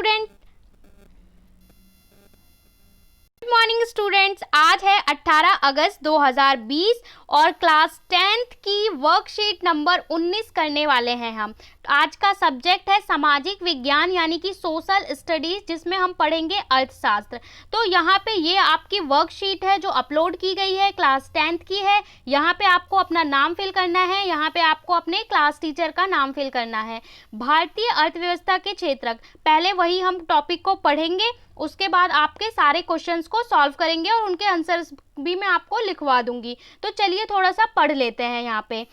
Student, good morning students. आज है 18 अगस्त 2020 और क्लास 10th की वर्कशीट नंबर 19 करने वाले हैं हम। आज का सब्जेक्ट है सामाजिक विज्ञान यानी कि सोशल स्टडीज, जिसमें हम पढ़ेंगे अर्थशास्त्र। तो यहाँ पे ये आपकी वर्कशीट है जो अपलोड की गई है, क्लास 10th की है। यहाँ पे आपको अपना नाम फिल करना है, यहाँ पे आपको अपने क्लास टीचर का नाम फिल करना है। भारतीय अर्थव्यवस्था के क्षेत्रक, पहले वही हम टॉपिक को पढ़ेंगे, उसके बाद आपके सारे क्वेश्चंस को सॉल्व करेंगे और उनके आंसर्स भी मैं आपको लिखवा दूंगी। तो चलिए थोड़ा सा पढ़ लेते हैं। यहाँ पे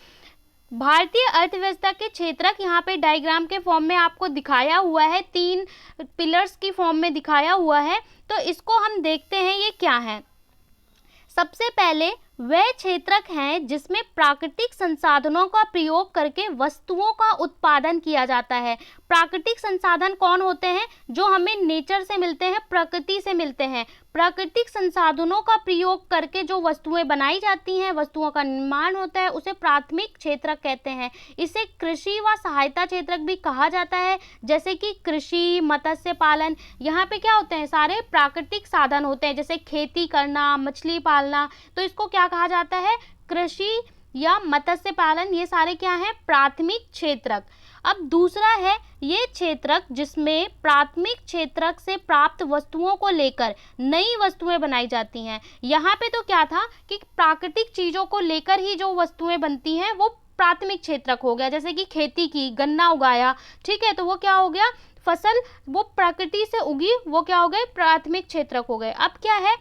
भारतीय अर्थव्यवस्था के क्षेत्रक यहाँ पे डायग्राम के फॉर्म में आपको दिखाया हुआ है, 3 पिलर्स की फॉर्म में दिखाया हुआ है। तो इसको हम देखते हैं ये क्या है। सबसे पहले वह क्षेत्रक हैं जिसमें प्राकृतिक संसाधनों का प्रयोग करके वस्तुओं का उत्पादन किया जाता है। प्राकृतिक संसाधन कौन होते हैं? जो हमें नेचर से मिलते हैं, प्रकृति से मिलते हैं। प्राकृतिक संसाधनों का प्रयोग करके जो वस्तुएं बनाई जाती हैं, वस्तुओं का निर्माण होता है, उसे प्राथमिक क्षेत्रक कहते हैं। इसे कृषि व सहायता क्षेत्रक भी कहा जाता है, जैसे कि कृषि, मत्स्य पालन। यहाँ पे क्या होते हैं? सारे प्राकृतिक साधन होते हैं, जैसे खेती करना, मछली पालना, तो इसको क्या कहा जाता है? कृषि या मत्स्य पालन। ये सारे क्या हैं? प्राथमिक क्षेत्रक। अब दूसरा है ये क्षेत्रक जिसमें प्राथमिक क्षेत्रक से प्राप्त वस्तुओं को लेकर नई वस्तुएं बनाई जाती हैं। यहाँ पे तो क्या था कि प्राकृतिक चीजों को लेकर ही जो वस्तुएं बनती हैं वो प्राथमिक क्षेत्रक हो गया। जैसे कि खेती की, गन्ना उगाया, ठीक है, तो वो क्या हो गया? फसल वो प्रकृति से उगी, वो क्या हो गए? प्राथमिक क्षेत्रक हो गए। अब क्या है?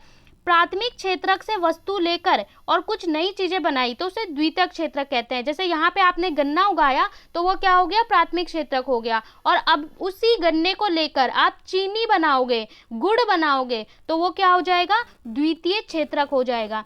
प्राथमिक क्षेत्रक से वस्तु लेकर और कुछ नई चीजें बनाई तो उसे द्वितीयक क्षेत्रक कहते हैं। जैसे यहाँ पे आपने गन्ना उगाया तो वो क्या हो गया? प्राथमिक क्षेत्रक हो गया। और अब उसी गन्ने को लेकर आप चीनी बनाओगे, गुड़ बनाओगे, तो वो क्या हो जाएगा? द्वितीय क्षेत्रक हो जाएगा।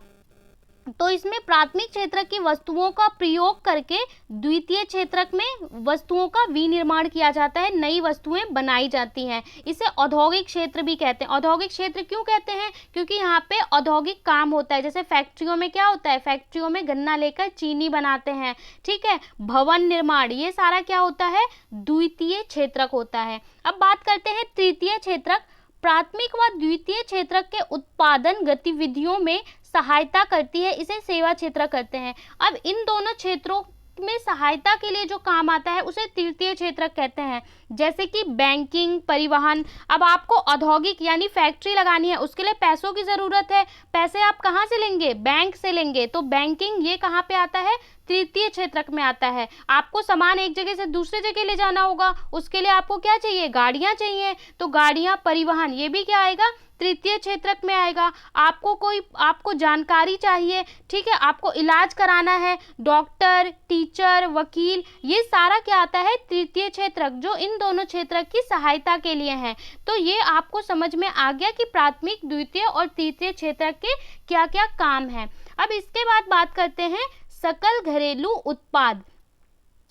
तो इसमें प्राथमिक क्षेत्रक की वस्तुओं का प्रयोग करके द्वितीय क्षेत्रक में वस्तुओं का विनिर्माण किया जाता है, नई वस्तुएं बनाई जाती हैं। इसे औद्योगिक क्षेत्र भी कहते हैं। औद्योगिक क्षेत्र क्यों कहते हैं? क्योंकि यहाँ पे औद्योगिक काम होता है। जैसे फैक्ट्रियों में क्या होता है? फैक्ट्रियों में गन्ना लेकर चीनी बनाते हैं, ठीक है, भवन निर्माण, ये सारा क्या होता है? द्वितीय क्षेत्रक होता है। अब बात करते हैं तृतीय क्षेत्रक। प्राथमिक व द्वितीय क्षेत्रक के उत्पादन गतिविधियों में सहायता करती है, इसे सेवा क्षेत्र कहते हैं। अब इन दोनों क्षेत्रों में सहायता के लिए जो काम आता है उसे तृतीय क्षेत्र कहते हैं, जैसे कि बैंकिंग, परिवहन। अब आपको औद्योगिक यानी फैक्ट्री लगानी है, उसके लिए पैसों की जरूरत है। पैसे आप कहाँ से लेंगे? बैंक से लेंगे। तो बैंकिंग ये कहाँ पे आता है? तृतीय क्षेत्रक में आता है। आपको सामान एक जगह से दूसरी जगह ले जाना होगा, उसके लिए आपको क्या चाहिए? गाड़ियां चाहिए। तो गाड़ियां, परिवहन, ये भी क्या आएगा? तृतीय क्षेत्रक में आएगा। आपको जानकारी चाहिए, ठीक है, आपको इलाज कराना है, डॉक्टर, टीचर, वकील, ये सारा क्या आता है? तृतीय क्षेत्रक, जो इन दोनों क्षेत्रक की सहायता के लिए है। तो ये आपको समझ में आ गया कि प्राथमिक, द्वितीय और तृतीय क्षेत्रक के क्या क्या काम है। अब इसके बाद बात करते हैं सकल घरेलू उत्पाद,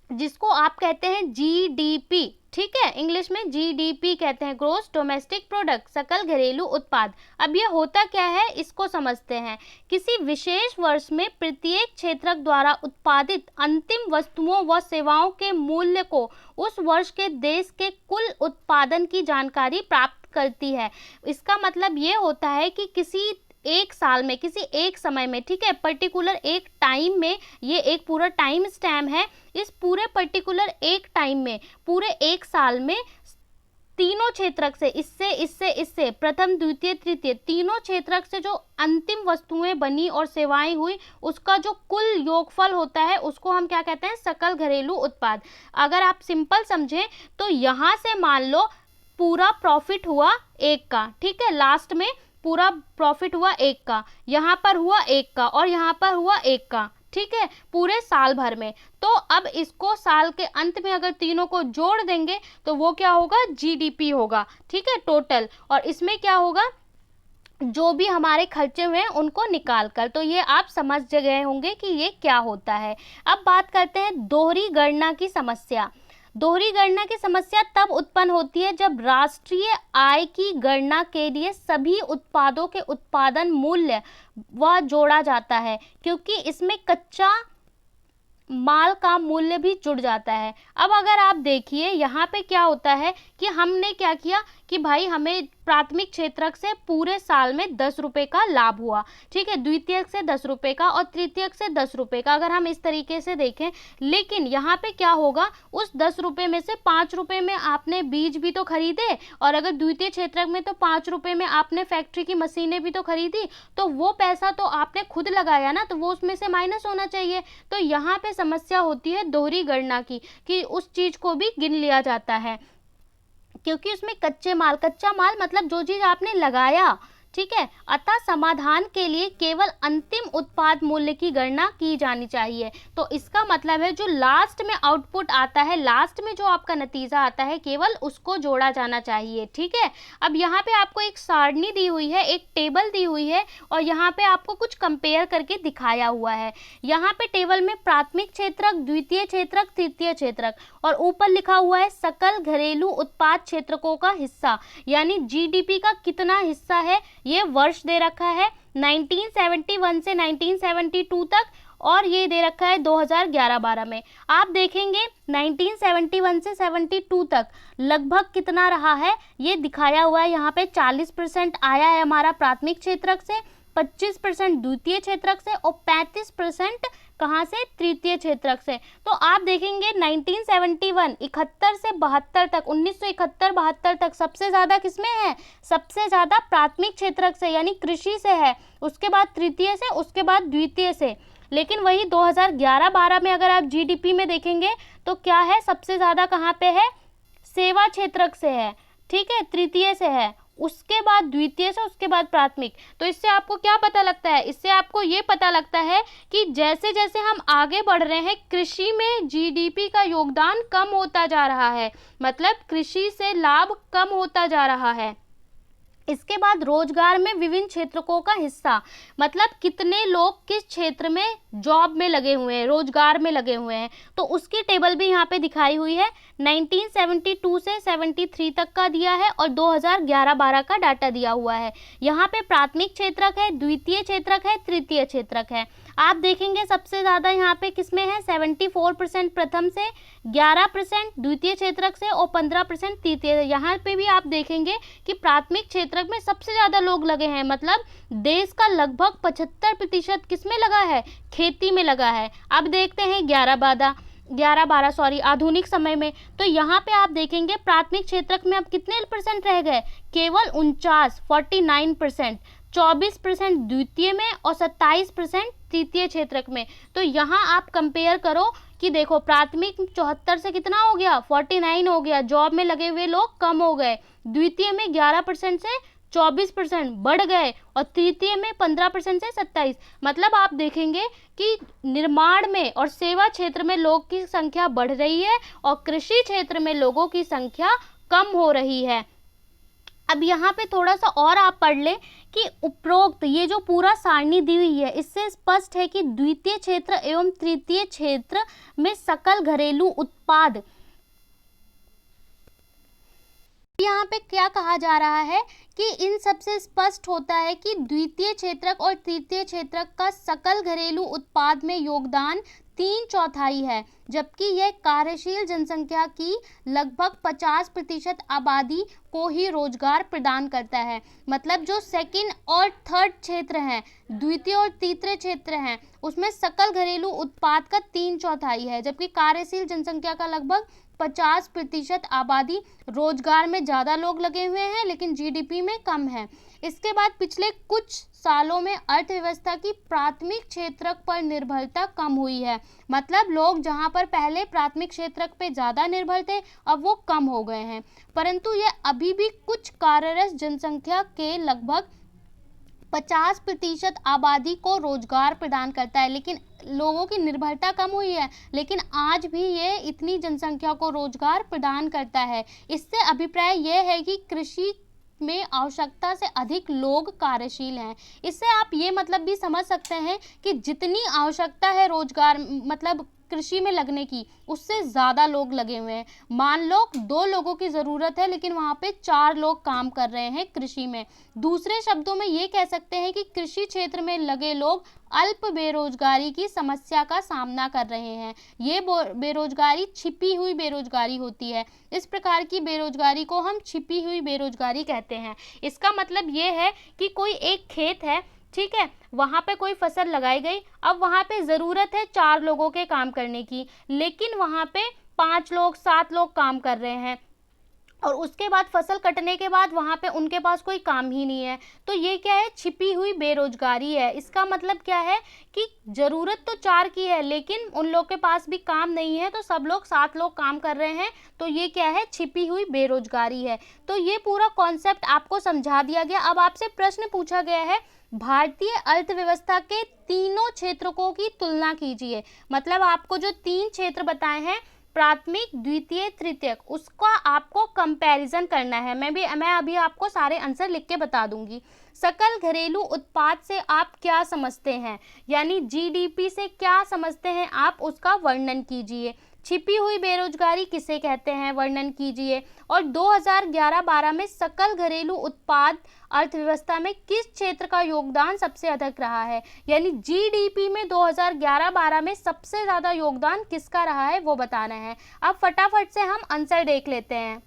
जिसको आप कहते हैं GDP, ठीक है, इंग्लिश में GDP कहते हैं, ग्रोस डोमेस्टिक प्रोडक्ट, सकल घरेलू उत्पाद। अब ये होता क्या है, इसको समझते हैं। किसी विशेष वर्ष में प्रत्येक क्षेत्रक द्वारा उत्पादित अंतिम वस्तुओं व सेवाओं के मूल्य को उस वर्ष के देश के कुल उत्पादन की जानकारी प्राप्त करती है। इसका मतलब ये होता है कि किसी एक साल में, किसी एक समय में, ठीक है, पर्टिकुलर एक टाइम में, ये एक पूरा टाइम स्टैम्प है, इस पूरे पर्टिकुलर एक टाइम में, पूरे एक साल में तीनों क्षेत्रक से, इससे प्रथम, द्वितीय, तृतीय, तीनों क्षेत्रक से जो अंतिम वस्तुएं बनी और सेवाएं हुई, उसका जो कुल योगफल होता है उसको हम क्या कहते हैं? सकल घरेलू उत्पाद। अगर आप सिंपल समझें तो यहाँ से मान लो पूरा प्रॉफिट हुआ 1 का, ठीक है, लास्ट में पूरा प्रॉफिट हुआ 1 का, यहाँ पर हुआ 1 का और यहाँ पर हुआ 1 का, ठीक है, पूरे साल भर में। तो अब इसको साल के अंत में अगर तीनों को जोड़ देंगे तो वो क्या होगा? GDP होगा, ठीक है, टोटल। और इसमें क्या होगा? जो भी हमारे खर्चे हुए हैं उनको निकाल कर। तो ये आप समझ गए होंगे कि ये क्या होता है। अब बात करते हैं दोहरी गणना की समस्या। दोहरी गणना की समस्या तब उत्पन्न होती है जब राष्ट्रीय आय की गणना के लिए सभी उत्पादों के उत्पादन मूल्य व जोड़ा जाता है, क्योंकि इसमें कच्चा माल का मूल्य भी जुड़ जाता है। अब अगर आप देखिए यहाँ पे क्या होता है कि हमने क्या किया कि भाई हमें प्राथमिक क्षेत्रक से पूरे साल में 10 रुपये का लाभ हुआ, ठीक है, द्वितीयक से 10 रुपये का और तृतीयक से 10 रुपये का, अगर हम इस तरीके से देखें। लेकिन यहाँ पे क्या होगा, उस 10 रुपये में से 5 रुपये में आपने बीज भी तो खरीदे, और अगर द्वितीय क्षेत्रक में तो 5 रुपये में आपने फैक्ट्री की मशीनें भी तो खरीदी, तो वो पैसा तो आपने खुद लगाया ना, तो वो उसमें से माइनस होना चाहिए। तो यहाँ पे समस्या होती है दोहरी गणना की, कि उस चीज को भी गिन लिया जाता है, क्योंकि उसमें कच्चा माल मतलब जो चीज आपने लगाया, ठीक है। अतः समाधान के लिए केवल अंतिम उत्पाद मूल्य की गणना की जानी चाहिए। तो इसका मतलब है जो लास्ट में आउटपुट आता है, लास्ट में जो आपका नतीजा आता है, केवल उसको जोड़ा जाना चाहिए, ठीक है। अब यहाँ पे आपको एक सारणी दी हुई है, एक टेबल दी हुई है, और यहाँ पे आपको कुछ कंपेयर करके दिखाया हुआ है। यहाँ पे टेबल में प्राथमिक क्षेत्रक, द्वितीय क्षेत्रक, तृतीय क्षेत्रक, और ऊपर लिखा हुआ है सकल घरेलू उत्पाद क्षेत्रकों का हिस्सा, यानी जीडीपी का कितना हिस्सा है, ये वर्ष दे रखा है 1971 से 1972 तक, और ये दे रखा है 2011-12 में। आप देखेंगे 1971 से 72 तक लगभग कितना रहा है, ये दिखाया हुआ है। यहाँ पे 40% आया है हमारा प्राथमिक क्षेत्रक से, 25% द्वितीय क्षेत्रक से, और 35% कहाँ से, तृतीय क्षेत्रक से। तो आप देखेंगे 1971 71 से 72 तक, 1971-72 तक सबसे ज़्यादा किसमें है, सबसे ज़्यादा प्राथमिक क्षेत्रक से यानी कृषि से है, उसके बाद तृतीय से, उसके बाद द्वितीय से। लेकिन वही 2011-12 में अगर आप जीडीपी में देखेंगे तो क्या है, सबसे ज़्यादा कहाँ पे है, सेवा क्षेत्रक से है, ठीक है, तृतीय से है, उसके बाद द्वितीय से, उसके बाद प्राथमिक। तो इससे आपको क्या पता लगता है, इससे आपको ये पता लगता है कि जैसे जैसे हम आगे बढ़ रहे हैं कृषि में जीडीपी का योगदान कम होता जा रहा है, मतलब कृषि से लाभ कम होता जा रहा है। इसके बाद रोजगार में विभिन्न क्षेत्रकों का हिस्सा, मतलब कितने लोग किस क्षेत्र में जॉब में लगे हुए हैं, रोजगार में लगे हुए हैं, तो उसकी टेबल भी यहाँ पे दिखाई हुई है। 1972 से 73 तक का दिया है, और 2011-12 का डाटा दिया हुआ है। यहाँ पे प्राथमिक क्षेत्रक है, द्वितीय क्षेत्रक है, तृतीय क्षेत्रक है। आप देखेंगे सबसे ज़्यादा यहाँ पे किसमें है, 74% प्रथम से, 11% द्वितीय क्षेत्रक से, और 15% तृतीय। यहाँ पे भी आप देखेंगे कि प्राथमिक क्षेत्रक में सबसे ज़्यादा लोग लगे हैं, मतलब देश का लगभग 75% किसमें लगा है, खेती में लगा है। अब देखते हैं 11-12 आधुनिक समय में, तो यहाँ पे आप देखेंगे प्राथमिक क्षेत्रक में अब कितने परसेंट रह गए, केवल 49%, 24% द्वितीय में और 27% तृतीय क्षेत्रक में। तो यहाँ आप कंपेयर करो कि देखो प्राथमिक 74 से कितना हो गया, 49 हो गया, जॉब में लगे हुए लोग कम हो गए, द्वितीय में 11% से 24% बढ़ गए, और तृतीय में 15% से 27। मतलब आप देखेंगे कि निर्माण में और सेवा क्षेत्र में लोग की संख्या बढ़ रही है, और कृषि क्षेत्र में लोगों की संख्या कम हो रही है। अब यहाँ पे थोड़ा सा और आप पढ़ लें कि उपरोक्त ये जो पूरा सारणी दी हुई है, इससे स्पष्ट है कि द्वितीय क्षेत्र एवं तृतीय क्षेत्र में सकल घरेलू उत्पाद, यहाँ पे क्या कहा जा रहा है कि इन सबसे स्पष्ट होता है कि द्वितीय क्षेत्रक और तृतीय क्षेत्रक का सकल घरेलू उत्पाद में योगदान 3/4 है, जबकि यह कार्यशील जनसंख्या की लगभग 50% आबादी को ही रोजगार प्रदान करता है। मतलब जो सेकंड और थर्ड क्षेत्र हैं, द्वितीय और तृतीय क्षेत्र हैं, उसमें सकल घरेलू उत्पाद का 3/4 है, जबकि कार्यशील जनसंख्या का लगभग 50% आबादी, रोजगार में ज़्यादा लोग लगे हुए हैं लेकिन जीडीपी में कम है। इसके बाद पिछले कुछ सालों में अर्थव्यवस्था की प्राथमिक क्षेत्रक पर निर्भरता कम हुई है, मतलब लोग जहां पर पहले प्राथमिक क्षेत्रक पे ज़्यादा निर्भर थे अब वो कम हो गए हैं, परंतु यह अभी भी कुछ कार्यरत जनसंख्या के लगभग 50% आबादी को रोजगार प्रदान करता है। लेकिन लोगों की निर्भरता कम हुई है, लेकिन आज भी ये इतनी जनसंख्या को रोजगार प्रदान करता है। इससे अभिप्राय यह है कि कृषि में आवश्यकता से अधिक लोग कार्यशील हैं। इससे आप ये मतलब भी समझ सकते हैं कि जितनी आवश्यकता है रोजगार, मतलब कृषि में लगने की, उससे ज़्यादा लोग लगे हुए हैं। मान लो 2 लोगों की ज़रूरत है लेकिन वहाँ पे 4 लोग काम कर रहे हैं कृषि में। दूसरे शब्दों में ये कह सकते हैं कि कृषि क्षेत्र में लगे लोग अल्प बेरोजगारी की समस्या का सामना कर रहे हैं। ये बेरोजगारी छिपी हुई बेरोजगारी होती है। इस प्रकार की बेरोजगारी को हम छिपी हुई बेरोजगारी कहते हैं। इसका मतलब ये है कि कोई एक खेत है, ठीक है, वहाँ पे कोई फसल लगाई गई, अब वहाँ पे ज़रूरत है 4 लोगों के काम करने की, लेकिन वहाँ पे 5 लोग 7 लोग काम कर रहे हैं और उसके बाद फसल कटने के बाद वहाँ पे उनके पास कोई काम ही नहीं है। तो ये क्या है? छिपी हुई बेरोजगारी है। इसका मतलब क्या है कि ज़रूरत तो 4 की है लेकिन उन लोग के पास भी काम नहीं है, तो सब लोग 7 लोग काम कर रहे हैं, तो ये क्या है? छिपी हुई बेरोजगारी है। तो ये पूरा कॉन्सेप्ट आपको समझा दिया गया। अब आपसे प्रश्न पूछा गया है, भारतीय अर्थव्यवस्था के तीनों क्षेत्रों की तुलना कीजिए। मतलब आपको जो 3 क्षेत्र बताए हैं, प्राथमिक, द्वितीय, तृतीयक, उसका आपको कंपैरिजन करना है। मैं अभी आपको सारे आंसर लिख के बता दूंगी। सकल घरेलू उत्पाद से आप क्या समझते हैं, यानी जीडीपी से क्या समझते हैं आप, उसका वर्णन कीजिए। छिपी हुई बेरोजगारी किसे कहते हैं, वर्णन कीजिए। और 2011-12 में सकल घरेलू उत्पाद अर्थव्यवस्था में किस क्षेत्र का योगदान सबसे अधिक रहा है, यानी जीडीपी में 2011-12 में सबसे ज़्यादा योगदान किसका रहा है वो बताना है। अब फटाफट से हम आंसर देख लेते हैं,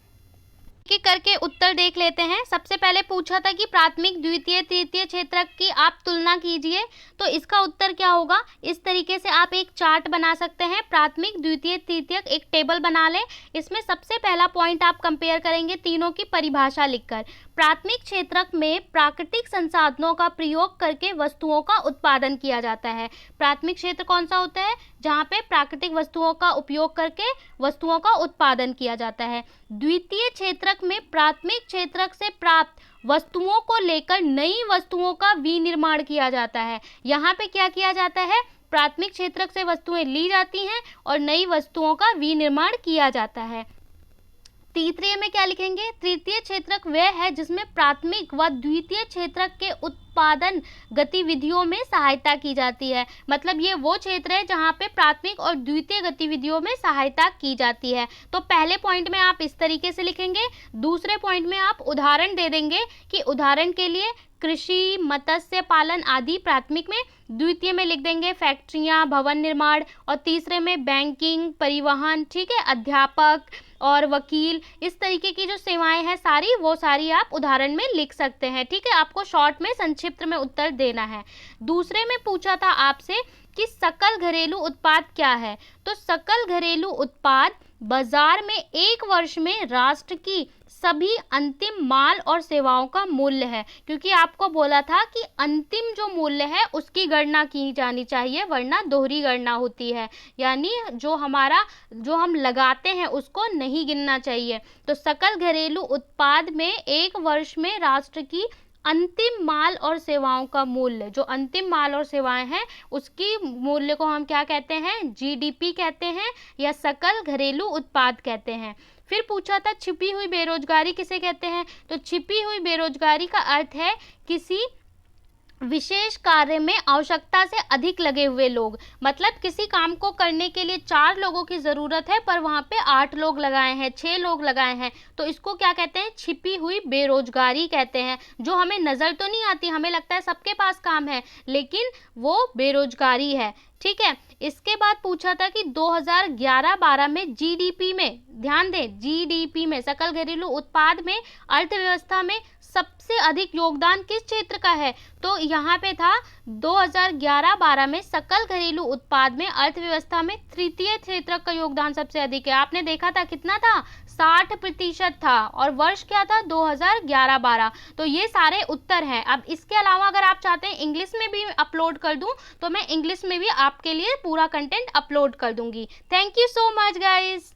एक करके उत्तर देख लेते हैं। सबसे पहले पूछा था कि प्राथमिक, द्वितीय, तृतीय क्षेत्र की आप तुलना कीजिए, तो इसका उत्तर क्या होगा? इस तरीके से आप एक चार्ट बना सकते हैं, प्राथमिक, द्वितीय, तृतीयक, एक टेबल बना लें। इसमें सबसे पहला पॉइंट आप कंपेयर करेंगे तीनों की परिभाषा लिखकर। प्राथमिक क्षेत्र में प्राकृतिक संसाधनों का प्रयोग करके वस्तुओं का उत्पादन किया जाता है। प्राथमिक क्षेत्र कौन सा होता है? जहाँ पे प्राकृतिक वस्तुओं का उपयोग करके वस्तुओं का उत्पादन किया जाता है। द्वितीय क्षेत्र में प्राथमिक क्षेत्र से प्राप्त वस्तुओं को लेकर नई वस्तुओं का विनिर्माण किया जाता है। यहाँ पे क्या किया जाता है? प्राथमिक क्षेत्र से वस्तुएं ली जाती हैं और नई वस्तुओं का विनिर्माण किया जाता है। तृतीय में क्या लिखेंगे? तृतीय क्षेत्रक वह है जिसमें प्राथमिक व द्वितीय क्षेत्रक के उत्पादन गतिविधियों में सहायता की जाती है। मतलब ये वो क्षेत्र है जहाँ पे प्राथमिक और द्वितीय गतिविधियों में सहायता की जाती है। तो पहले पॉइंट में आप इस तरीके से लिखेंगे। दूसरे पॉइंट में आप उदाहरण दे देंगे कि उदाहरण के लिए कृषि, मत्स्य पालन आदि प्राथमिक में, द्वितीय में लिख देंगे फैक्ट्रियां, भवन निर्माण, और तीसरे में बैंकिंग, परिवहन, ठीक है, अध्यापक और वकील, इस तरीके की जो सेवाएं हैं सारी, वो सारी आप उदाहरण में लिख सकते हैं। ठीक है, आपको शॉर्ट में, संक्षिप्त में उत्तर देना है। दूसरे में पूछा था आपसे कि सकल घरेलू उत्पाद क्या है, तो सकल घरेलू उत्पाद बाजार में एक वर्ष में राष्ट्र की सभी अंतिम माल और सेवाओं का मूल्य है। क्योंकि आपको बोला था कि अंतिम जो मूल्य है उसकी गणना की जानी चाहिए, वरना दोहरी गणना होती है, यानी जो हम लगाते हैं उसको नहीं गिनना चाहिए। तो सकल घरेलू उत्पाद में एक वर्ष में राष्ट्र की अंतिम माल और सेवाओं का मूल्य, जो अंतिम माल और सेवाएं हैं उसकी मूल्य को हम क्या कहते हैं? जीडीपी कहते हैं या सकल घरेलू उत्पाद कहते हैं। फिर पूछा था छिपी हुई बेरोजगारी किसे कहते हैं, तो छिपी हुई बेरोजगारी का अर्थ है किसी विशेष कार्य में आवश्यकता से अधिक लगे हुए लोग। मतलब किसी काम को करने के लिए 4 लोगों की ज़रूरत है पर वहाँ पे 8 लोग लगाए हैं, 6 लोग लगाए हैं, तो इसको क्या कहते हैं? छिपी हुई बेरोजगारी कहते हैं। जो हमें नज़र तो नहीं आती, हमें लगता है सबके पास काम है, लेकिन वो बेरोजगारी है। ठीक है, इसके बाद पूछा था कि 2011-12 में जीडीपी में, ध्यान दें, जीडीपी में, सकल घरेलू उत्पाद में, अर्थव्यवस्था में सबसे अधिक योगदान किस क्षेत्र का है, तो यहाँ पे था 2011-12 में सकल घरेलू उत्पाद में अर्थव्यवस्था में तृतीय क्षेत्र का योगदान सबसे अधिक है। आपने देखा था कितना था? 60% था, और वर्ष क्या था? 2011-12। तो ये सारे उत्तर हैं। अब इसके अलावा अगर आप चाहते हैं इंग्लिश में भी अपलोड कर दूं तो मैं इंग्लिश में भी आपके लिए पूरा कंटेंट अपलोड कर दूंगी। Thank you so much guys.